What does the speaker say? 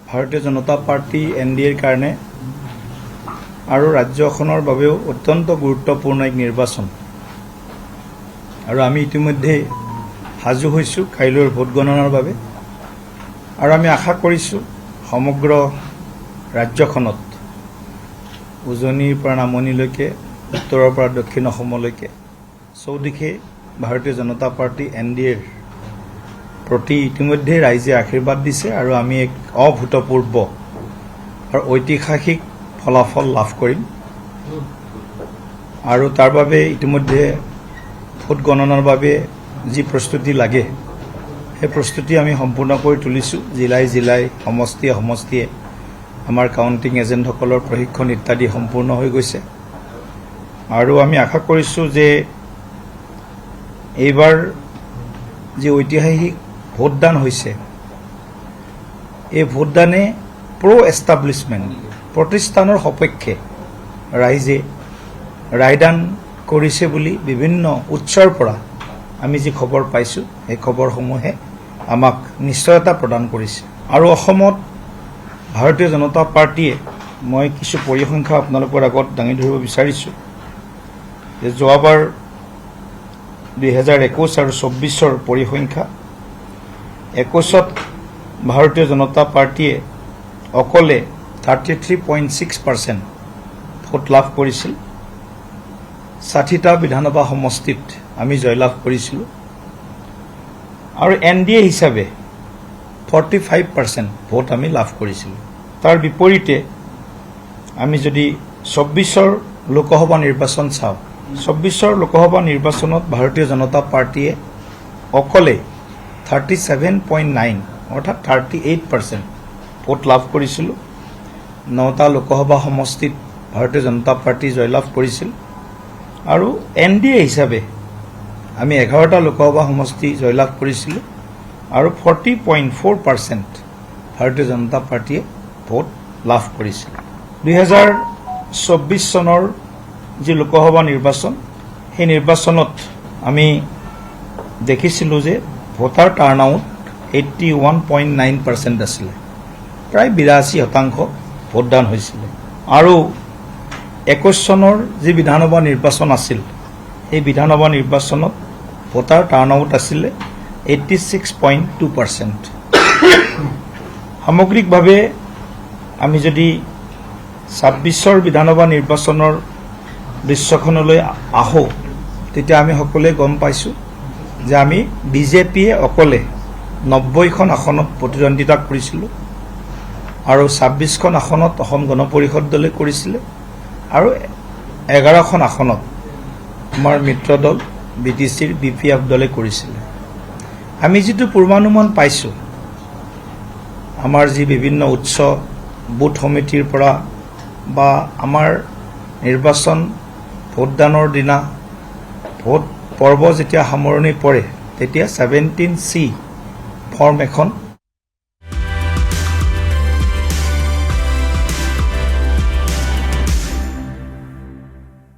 ভাৰতীয় জনতা পাৰ্টি NDAৰ কাৰণে আৰু ৰাজ্যখনৰ বাবেও অত্যন্ত গুৰুত্বপূৰ্ণ এক নিৰ্বাচন আৰু আমি ইতিমধ্যে সাজু হৈছোঁ কাইলৈৰ ভোট গণনাৰ বাবে আৰু আমি আশা কৰিছোঁ সমগ্ৰ ৰাজ্যখনত উজনিৰ পৰা নামনিলৈকে উত্তৰৰ পৰা দক্ষিণ অসমলৈকে চৌদিশে ভাৰতীয় জনতা পাৰ্টি NDAৰ প্ৰতি ইতিমধ্যে ৰাইজে আশীৰ্বাদ দিছে আৰু আমি এক অভূতপূৰ্ব আৰু ঐতিহাসিক ফলাফল লাভ কৰিম আৰু তাৰ বাবে ইতিমধ্যে ভোট গণনাৰ বাবে যি প্ৰস্তুতি লাগে সেই প্ৰস্তুতি আমি সম্পূৰ্ণ কৰি তুলিছোঁ জিলাই জিলাই সমষ্টিয়ে সমষ্টিয়ে আমাৰ কাউণ্টিং এজেণ্টসকলৰ প্ৰশিক্ষণ ইত্যাদি সম্পূৰ্ণ হৈ গৈছে আৰু আমি আশা কৰিছোঁ যে এইবাৰ যি ঐতিহাসিক ভোটদান হৈছে এই ভোটদানে এষ্টাব্লিছমেণ্ট প্ৰতিষ্ঠানৰ সপক্ষে ৰাইজে ৰায়দান কৰিছে বুলি বিভিন্ন উৎসৰ পৰা আমি যি খবৰ পাইছোঁ সেই খবৰসমূহে আমাক নিশ্চয়তা প্ৰদান কৰিছে আৰু অসমত ভাৰতীয় জনতা পাৰ্টিয়ে মই কিছু পৰিসংখ্যা আপোনালোকৰ আগত দাঙি ধৰিব বিচাৰিছোঁ যে যোৱাবাৰ 2021 আৰু 24ৰ পৰিসংখ্যা 21ত ভাৰতীয় জনতা পাৰ্টিয়ে অকলে 33.6% ভোট লাভ কৰিছিল 60টা বিধানসভা সমষ্টিত আমি জয়লাভ কৰিছিলোঁ আৰু NDA হিচাপে 45% ভোট আমি লাভ কৰিছিলোঁ তাৰ বিপৰীতে আমি যদি 24ৰ লোকসভা নিৰ্বাচন চাওঁ 24ৰ লোকসভা নিৰ্বাচনত ভাৰতীয় জনতা পাৰ্টিয়ে অকলে 37.9 অৰ্থাৎ 38% ভোট লাভ কৰিছিলোঁ 9টা লোকসভা সমষ্টিত ভাৰতীয় জনতা পাৰ্টি জয়লাভ কৰিছিল আৰু NDA হিচাপে আমি 11টা লোকসভা সমষ্টি জয়লাভ কৰিছিলোঁ আৰু 40.4% ভাৰতীয় জনতা পাৰ্টিয়ে ভোট লাভ কৰিছিল 2024 চনৰ যি লোকসভা নিৰ্বাচন সেই নিৰ্বাচনত আমি দেখিছিলোঁ যে ভোটাৰ টাৰ্ণআউট 81.9% আছিলে প্ৰায় 82% ভোটদান হৈছিলে আৰু 21 চনৰ যি বিধানসভা নিৰ্বাচন আছিল এই বিধানসভা নিৰ্বাচনত ভোটাৰ টাৰ্ণআউট আছিলে 86.2%। সামগ্ৰিকভাৱে আমি যদি 26ৰ বিধানসভা নিৰ্বাচনৰ দৃশ্যখনলৈ আহোঁ তেতিয়া আমি সকলোৱে গম পাইছোঁ যে আমি বিজেপিয়ে অকলে 90খন আসনত প্ৰতিদ্বন্দ্বিতা কৰিছিলোঁ আৰু 26খন আসনত অসম গণ পৰিষদ দলে কৰিছিলে আৰু 11খন আসনত আমাৰ মিত্ৰ দল BTCৰ BPF দলে কৰিছিলে আমি যিটো পূৰ্বানুমান পাইছোঁ আমাৰ যি বিভিন্ন উৎস বুথ সমিতিৰ পৰা বা আমাৰ নিৰ্বাচন ভোটদানৰ দিনা ভোট পৰ্ব যেতিয়া সামৰণি পৰে তেতিয়া 17C ফৰ্ম এখন